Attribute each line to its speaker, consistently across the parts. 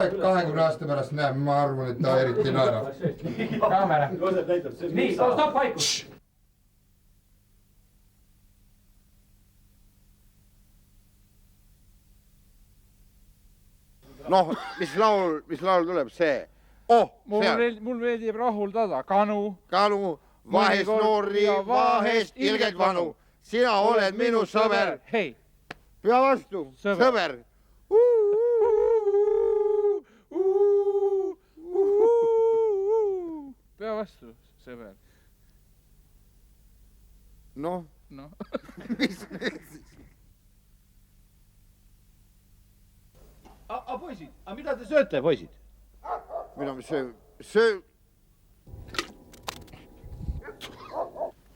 Speaker 1: 20 aasta pärast näeb, ma arvan, et ta eriti naerab.
Speaker 2: Kaamera. Nii, stopp vaikus.
Speaker 3: Noh, mis laul tuleb see?
Speaker 4: Mul meeldib rahuldada kanu.
Speaker 3: Kanu, vahest noori, vahest ilged vanu. Sina oled minu sõber.
Speaker 4: Hei.
Speaker 3: Pea vastu, sõber.
Speaker 4: Pea vastu, sõber.
Speaker 3: Noh. Mis meil siis?
Speaker 5: Poisid, mida te sööte, poisid?
Speaker 3: Mida me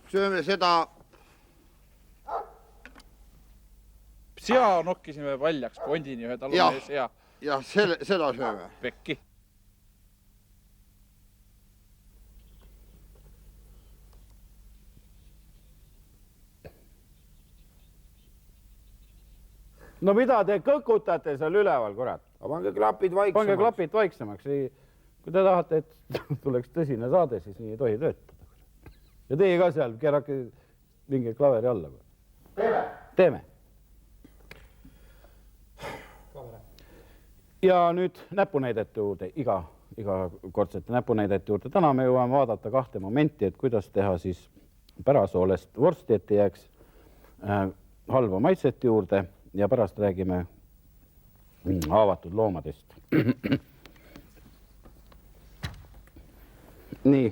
Speaker 3: sööme seda...
Speaker 4: Sea nokkisime valjaks pondini ühe talune sea.
Speaker 3: Jah, seda sööme.
Speaker 4: Pekki.
Speaker 5: No mida te kõkutate seal üleval, kurat?
Speaker 1: Pange klapid vaiksemaks.
Speaker 5: Pange klapid vaiksemaks. Kui te tahate, et tuleks tõsine saade, siis nii ei tohi töötada. Ja teie ka seal, keerake mingi klaveri alla. Teeme. Ja nüüd näpunäidete juurde, iga kordsete näpunäidete juurde. Täna me jõuame vaadata kahte momenti, et kuidas teha siis pärasoolest vorsti, et ei jääks halva maitsete juurde. Ja pärast räägime avatud loomadest. Nii.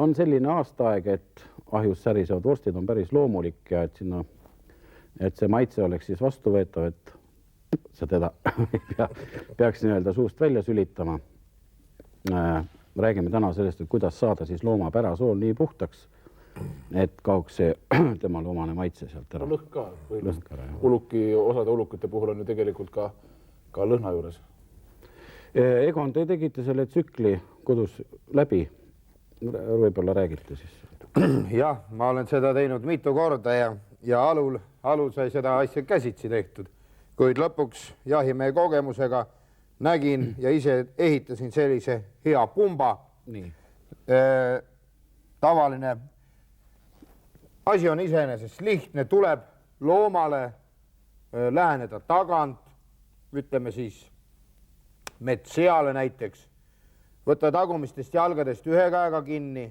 Speaker 5: On selline aastaaeg, et ahjus särisevad vorstid on päris loomulik ja et see maitse oleks siis vastuvõetav, et sa teda peaks nii-öelda suust välja sülitama. Räägime täna sellest, et kuidas saada siis looma pärasool nii puhtaks, et kaoks see temal omane maitse sealt ära.
Speaker 6: Lõhk ka. Osade ulukite puhul on ju tegelikult ka lõhna juures.
Speaker 5: Egon, te tegite selle tsükli kodus läbi. Võib-olla räägite siis.
Speaker 1: Jah, ma olen seda teinud mitu korda ja alul sai seda asja käsitsi tehtud. Kuid lõpuks jahimehe kogemusega nägin ja ise ehitasin sellise hea pumba.
Speaker 5: Nii.
Speaker 1: Tavaline asi on iseenesest lihtne, tuleb loomale läheneda tagant, ütleme siis metsseale näiteks, võtta tagumistest jalgadest ühe käega kinni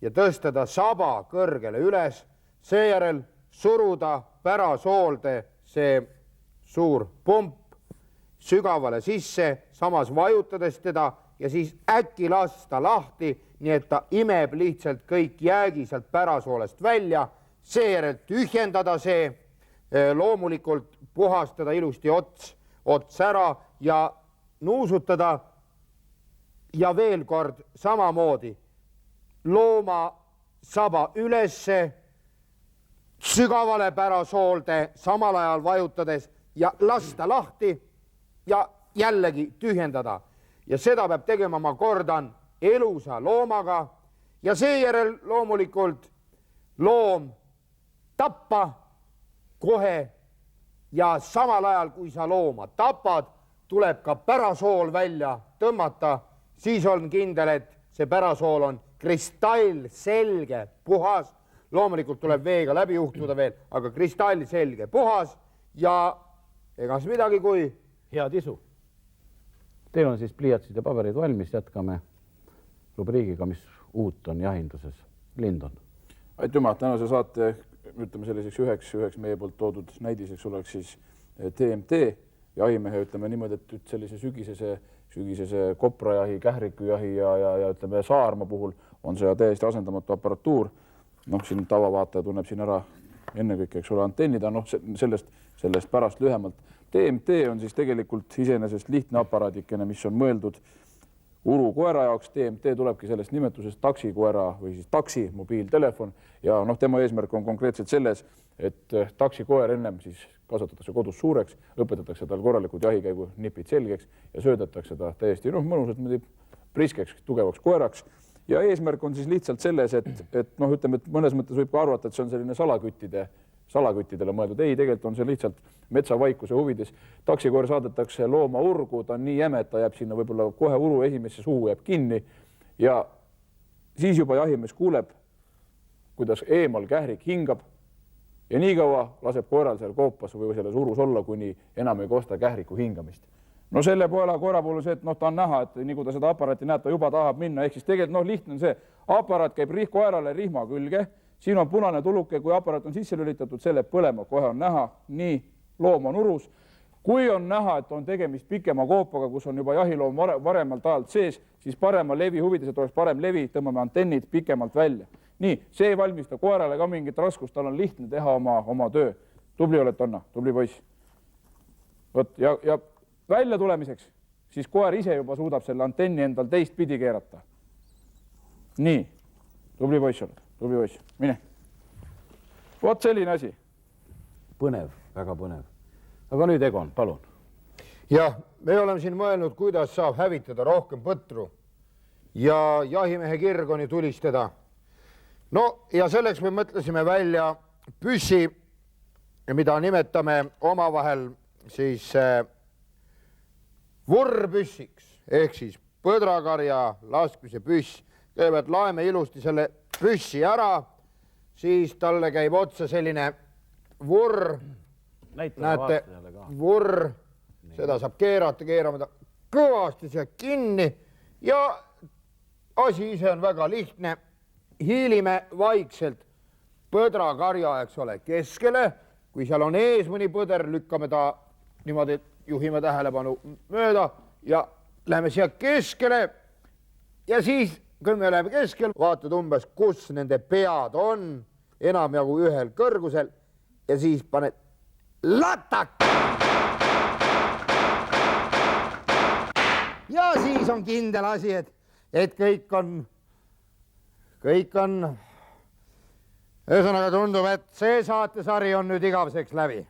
Speaker 1: ja tõstada saba kõrgele üles, seejärel suruda pärasoolde see suur pump sügavale sisse, samas vajutades teda ja siis äkki lasta lahti, nii et ta imeb lihtsalt kõik jäägi sealt pärasoolest välja, seejärel tühjendada see, loomulikult puhastada ilusti ots ära ja nuusutada ja veel kord samamoodi looma saba ülesse, sügavale pärasoolde, samal ajal vajutades ja lasta lahti ja jällegi tühjendada. Ja seda peab tegema, ma kordan, elusa loomaga ja seejärel loomulikult loom tappa kohe ja samal ajal, kui sa looma tapad, tuleb ka pärasool välja tõmmata, siis on kindel, et see pärasool on kristallselge, puhas. Loomulikult tuleb veega läbi juhtuda veel, aga kristallselge, puhas ja egas midagi kui
Speaker 5: head isu. Teil on siis pliiatsid ja paberid valmis, jätkame rubriigiga, mis uut on jahinduses. Lindon.
Speaker 6: Aitüma, tänase saate, ütleme selliseks üheks meie poolt toodud näidiseks oleks siis TMT jahimehe, ütleme niimoodi, et sellise sügisese koprajahi, kährikujahi ja ütleme saarma puhul on see täiesti asendamatu aparatuur. Siin tavavaataja tunneb siin ära ennekõike, eks ole, antennida, sellest pärast lühemalt. TMT on siis tegelikult iseenesest lihtne aparaadikene, mis on mõeldud urukoera jaoks. TMT tulebki sellest nimetusest taksikoera või siis taksi mobiiltelefon ja tema eesmärk on konkreetselt selles, et taksikoer ennem siis kasvatatakse kodus suureks, õpetatakse tal korralikud jahikäigu nipid selgeks ja söödetakse ta täiesti mõnusalt priskeks, tugevaks koeraks. Ja eesmärk on siis lihtsalt selles, et ütleme, et mõnes mõttes võib ka arvata, et see on selline salaküttidele mõeldud. Ei, tegelikult on see lihtsalt metsavaikuse huvides. Taksikoer saadetakse looma urgu, ta on nii jäme, et ta jääb sinna võib-olla kohe uru esimesse suhu jääb kinni ja siis juba jahimees kuuleb, kuidas eemal kährik hingab ja nii kaua laseb koeral seal koopas või selles urus olla, kuni enam ei kosta kähriku hingamist. No selle koera puhul on see, et ta on näha, et nii kui ta seda aparaati näeb, ta juba tahab minna, ehk siis tegelikult lihtne on see, aparaat käib koerale rihma külge, siin on punane tuluke, kui aparaat on sisse lülitatud, see läheb põlema, kohe on näha, nii, loom on urus. Kui on näha, et on tegemist pikema koopaga, kus on juba jahiloom varemalt ajalt sees, siis parema levi huvides, et oleks parem levi, tõmbame antennid pikemalt välja. Nii, see ei valmista koerale ka mingit raskust, tal on lihtne teha oma töö. Tubli oled, Anna, tubli poiss. Ja välja tulemiseks, siis koer ise juba suudab selle antenni endal teist pidi keerata. Nii, tubli poiss oled, tubli poiss, mine. Vot selline asi.
Speaker 5: Põnev, väga põnev. Aga nüüd Egon, palun.
Speaker 1: Jah, me oleme siin mõelnud, kuidas saab hävitada rohkem põtru ja jahimehe kirgoni tulistada. No ja selleks me mõtlesime välja püssi, mida nimetame omavahel siis vurrpüssiks ehk siis põdrakarja laskmise püss. Kõigepealt laeme ilusti selle püssi ära, siis talle käib otsa selline vurr. Näete, vurr, seda saab keerama ta kõvasti siia kinni ja asi ise on väga lihtne. Hiilime vaikselt põdrakarja, eks ole, keskele. Kui seal on ees mõni põder, lükkame ta niimoodi, juhime tähelepanu mööda ja läheme siia keskele. Ja siis, kui me läheme keskel, vaatad umbes, kus nende pead on, enamjagu ühel kõrgusel ja siis paned latak. Ja siis on kindel asi, et kõik on, ühesõnaga tundub, et see saatesari on nüüd igaveseks läbi.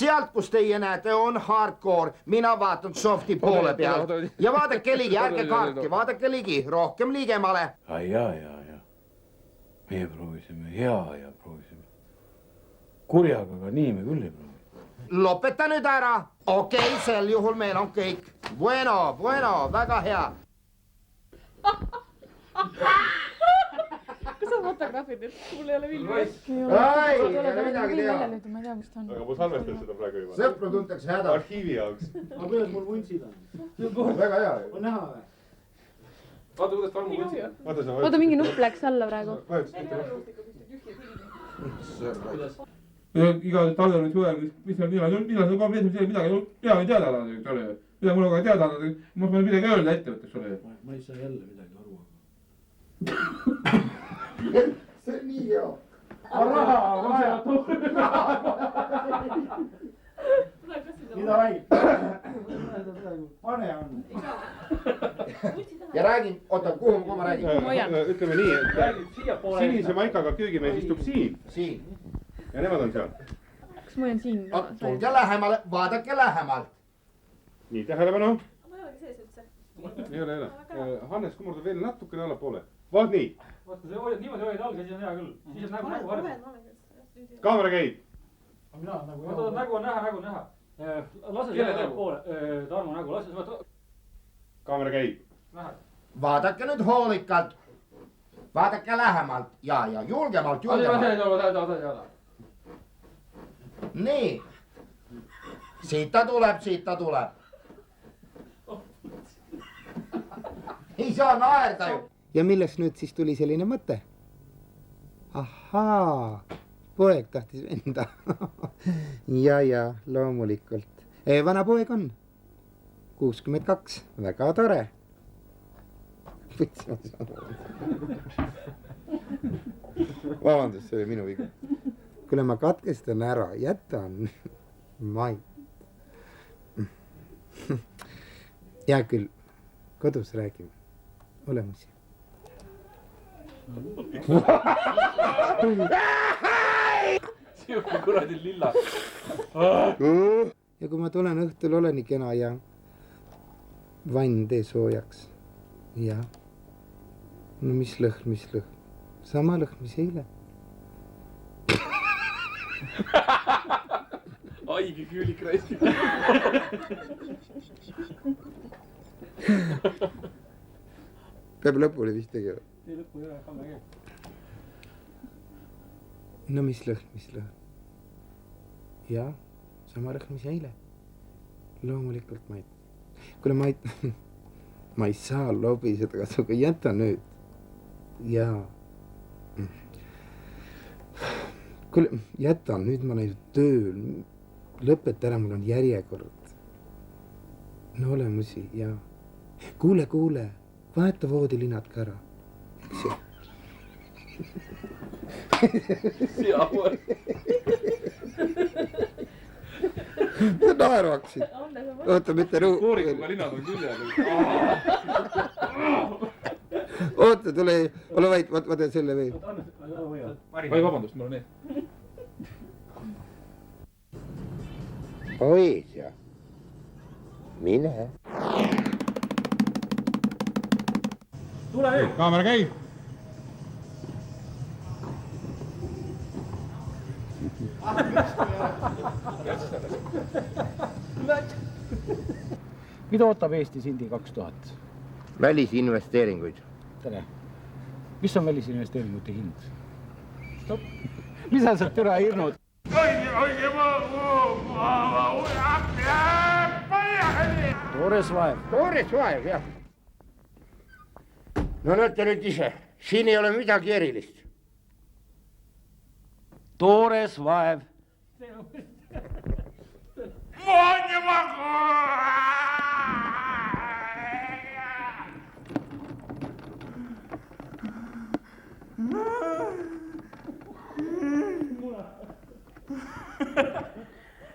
Speaker 1: Sealt, kus teie näete, on hardcore. Mina vaatan softi poole peal. Ja vaadake ligi, ärge kaartke, vaadake ligi, rohkem ligemale.
Speaker 5: Ja. Meie proovisime ja proovisime. Kurjaga, aga nii me küll ei proovi.
Speaker 1: Lopeta nüüd ära. Okei, sel juhul meil on kõik. Bueno, väga hea.
Speaker 7: Kas on fotograafid, et mul ei ole vilju?
Speaker 1: Ei ole midagi teha.
Speaker 7: Ma ei tea, kus ta on.
Speaker 8: Aga ma salvestan seda praegu juba.
Speaker 1: Sõpru tuntakse häda.
Speaker 8: Arhiivi jaoks.
Speaker 9: Aga kuidas mul vuntsid on?
Speaker 1: Väga hea.
Speaker 9: On näha või?
Speaker 8: Vaata, kuidas ta armu võtsid.
Speaker 7: Oota, mingi nupp läks alla praegu.
Speaker 8: Iga talvel on suvel, mis on millal ka midagi ei teada, mida mul aga teada, ma pean midagi öelda ettevõtteks ole.
Speaker 9: Ma ei saa jälle midagi aru.
Speaker 1: See on nii hea.
Speaker 9: Raha on vaja. Mida vaid? Pane on.
Speaker 1: Ja räägin, oota, kuhu ma räägin?
Speaker 8: Ütleme nii, et sinise maikaga köögimees istub siin. Ja nemad on seal.
Speaker 7: Kas ma olen siin?
Speaker 1: Tulge lähemale, vaadake lähemalt.
Speaker 8: Nii, tähelepanu.
Speaker 7: Ma ei olegi sees üldse.
Speaker 8: Ei ole. Hannes kumurdab veel natukene allapoole. Vaat nii.
Speaker 2: Vaata, see hoiad niimoodi hoiad alga, siis on hea küll. Siis on nägu varem.
Speaker 8: Kaamera käib.
Speaker 2: Vaata, nägu on näha. Lase selle nägu poole. Tarmo nägu, lase seda.
Speaker 8: Kaamera käib.
Speaker 1: Vaadake nüüd hoolikalt. Vaadake lähemalt ja julgemalt. Nii. Siit ta tuleb. Ei saa naerda ju. Ja milleks nüüd siis tuli selline mõte? Ahaa, poeg tahtis venda. Ja, loomulikult. Vana poeg on 62, väga tore. Vabandust, see oli minu viga. Kuule, ma katkestan ära, jätan Mait. Hea küll, kodus räägime. Olemusi.
Speaker 2: Siuke kuradi lilla.
Speaker 1: Ja kui ma tulen õhtul, olen nii kena ja vann tee soojaks. Jah. No mis lõhn? Sama lõhn, mis eile.
Speaker 6: Haige küülik raisk.
Speaker 1: Peab lõpuni vist tegema.
Speaker 2: Tee lõppu üle, kamme käib.
Speaker 1: No mis lõhn? Jah, sama lõhn, mis eile. Loomulikult ma ei... Kuule, ma ei saa lobiseda, kas aga jäta nüüd. Jaa. Kuule, jäta nüüd, ma olen ju tööl. Lõpeta ära, mul on järjekord. No olemusi, jaa. Kuule, vaheta voodilinad ka ära. Eks ju?
Speaker 6: Siapool.
Speaker 1: Sa naeruaksid. Oota, mitte
Speaker 6: Koorikuga linad on küljel.
Speaker 1: Oota, tule, ole vait, ma teen selle veel.
Speaker 6: Vai, vabandust, mul on nii.
Speaker 3: Poesia. Mine.
Speaker 2: Tule nüüd!
Speaker 8: Kaamera käib.
Speaker 5: Mida ootab Eesti Sindi 2000?
Speaker 3: Välisinvesteeringuid.
Speaker 5: Tere. Mis on välisinvesteeringute hind? Stop. Mis sa sealt üle hirnud? Toores vaev.
Speaker 3: Toores vaev, jah. No näete nüüd ise, siin ei ole midagi erilist.
Speaker 5: Toores vaev.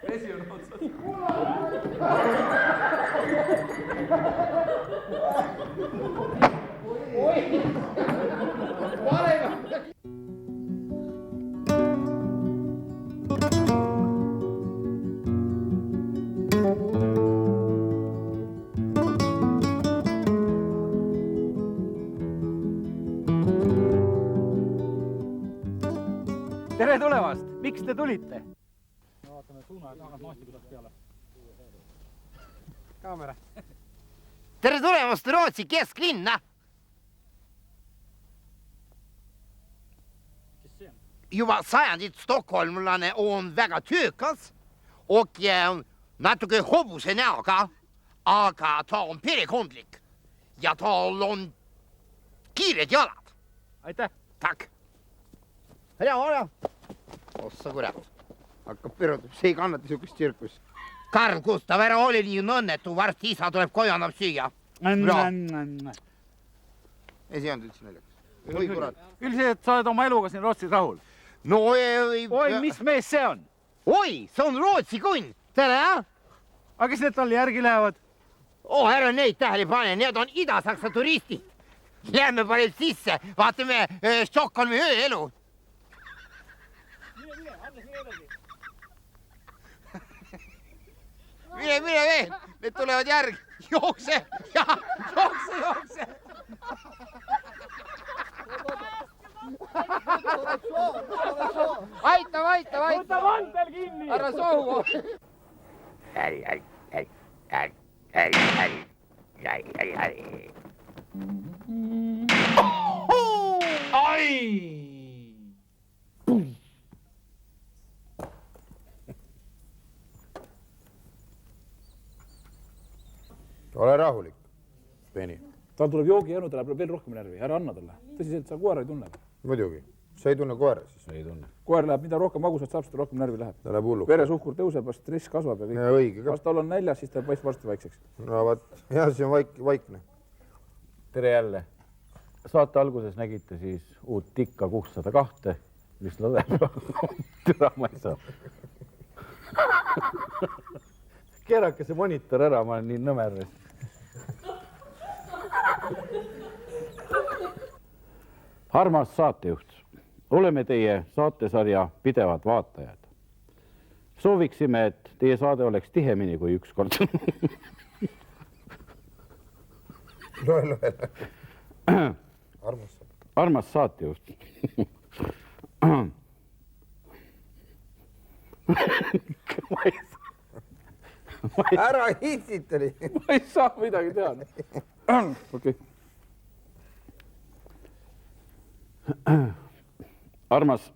Speaker 6: Vesi on otsas.
Speaker 5: Tere tulemast! Miks te tulite?
Speaker 2: Vaatame suuna ja tagant maasti kuidas peale.
Speaker 5: Kaamera.
Speaker 3: Tere tulemast Rootsi kesklinna! Juba sajandit stockholmlane on väga töökas och natuke hobuse näoga, aga ta on perekondlik ja tal on kiired jalad.
Speaker 5: Aitäh!
Speaker 3: Tack! Hea! Ossa kurat. Hakkab pirutab, see ei kannata sihukest tsirkus. Karl Gustav, ära oli nii õnnetu, varsti isa tuleb koju, annab süüa. Ei see olnud üldse naljakas. Oi kurat.
Speaker 5: Küll see, et sa oled oma eluga siin Rootsis rahul.
Speaker 3: No
Speaker 5: Oi, mis mees see on?
Speaker 3: Oi, see on Rootsi kunn. Tere, jah?
Speaker 5: Aga kes need talle järgi lähevad?
Speaker 3: Ära neid tähele pane, need on Ida-Saksa turistid. Lähme paneb sisse, vaatame Stockholmi ööelu. Mine veel, need tulevad järgi. Jookse, jookse. Aita.
Speaker 2: Võta vantel kinni!
Speaker 3: Ära sohu.
Speaker 1: Ole rahulik, Beni.
Speaker 6: Tal tuleb joogijänu, ta läheb veel rohkem närvi. Ära anna talle. Tõsiselt, sa koera ei tunne.
Speaker 1: Muidugi. Sa ei tunne koera siis?
Speaker 5: Ei tunne.
Speaker 6: Koer läheb, mida rohkem magusat saab, seda rohkem närvi läheb.
Speaker 1: Ta läheb hulluks.
Speaker 6: Veresuhkur tõuseb, stress kasvab ja kõik.
Speaker 1: Õige.
Speaker 6: Kas tal on näljas, siis ta paistab varsti vaikseks.
Speaker 1: No vaat, jah, see on vaikne.
Speaker 5: Tere jälle. Saate alguses nägite siis uut Tikka 602, mis ladeb. Türa ma ei saa. Keerake see monitor ära, ma olen nii nõmer. Armas saatejuht, oleme teie saatesarja pidevad vaatajad. Sooviksime, et teie saade oleks tihemini kui üks kord.
Speaker 1: loe.
Speaker 5: armas saatejuht .
Speaker 1: Ära hitsitali .
Speaker 6: ma ei saa midagi teha . okei .
Speaker 5: armas .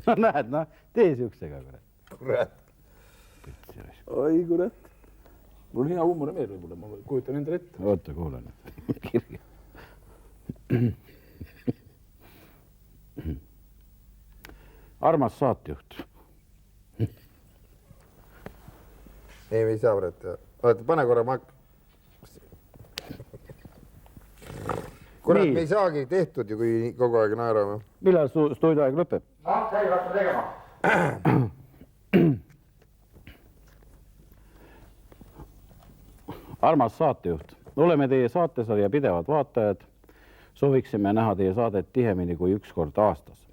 Speaker 5: no näed , noh , tee siuksega , kurat .
Speaker 6: oi kurat . mul on hea huumor ja meel võib-olla , ma kujutan endale ette .
Speaker 5: oota , kuulan kirja . armas saatejuht .
Speaker 1: ei , me ei saa praegu . oota , pane korra mak-. kurat , me ei saagi tehtud ju , kui kogu aeg naerame .
Speaker 5: millal stuudioaeg lõpeb ?
Speaker 2: noh , käi hakka tegema .
Speaker 5: armas saatejuht , oleme teie saatesarja pidevad vaatajad . sooviksime näha teie saadet tihemini kui üks kord aastas .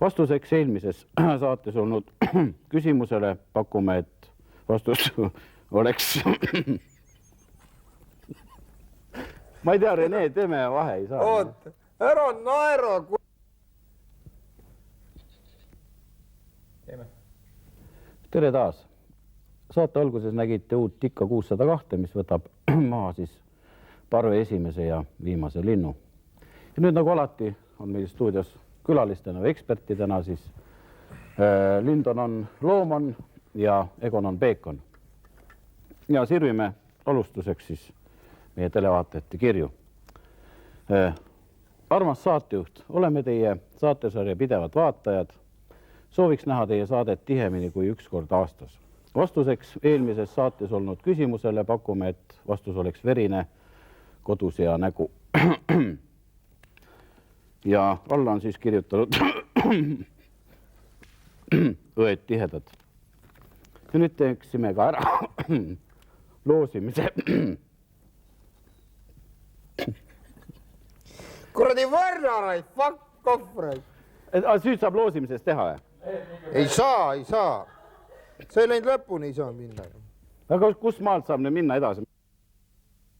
Speaker 5: vastuseks eelmises saates olnud küsimusele pakume , et vastus oleks . ma ei tea , Rene , teeme vahe , ei saa .
Speaker 1: oota , ära naera .
Speaker 5: tere taas . saate alguses nägite uut Tikka 602, mis võtab maha siis parve esimese ja viimase linnu. ja nüüd nagu alati on meil stuudios külalistena või ekspertidena siis Lindon on Looman ja Egon on Peekon. ja sirvime alustuseks siis meie televaatajate kirju. armas saatejuht, oleme teie saatesarja pidevad vaatajad. Sooviks näha teie saadet tihemini kui üks kord aastas. Vastuseks eelmises saates olnud küsimusele pakume, et vastus oleks verine, kodus ja nägu. Ja alla on siis kirjutanud õed tihedad. Ja nüüd teeksime ka ära loosimise.
Speaker 1: kuradi varnarai , fuck off , rai .
Speaker 5: Nüüd saab loosimisest teha,
Speaker 1: ei saa , ei saa . see ei läinud lõpuni , ei saa minna .
Speaker 5: aga kus maalt saab nüüd minna edasi?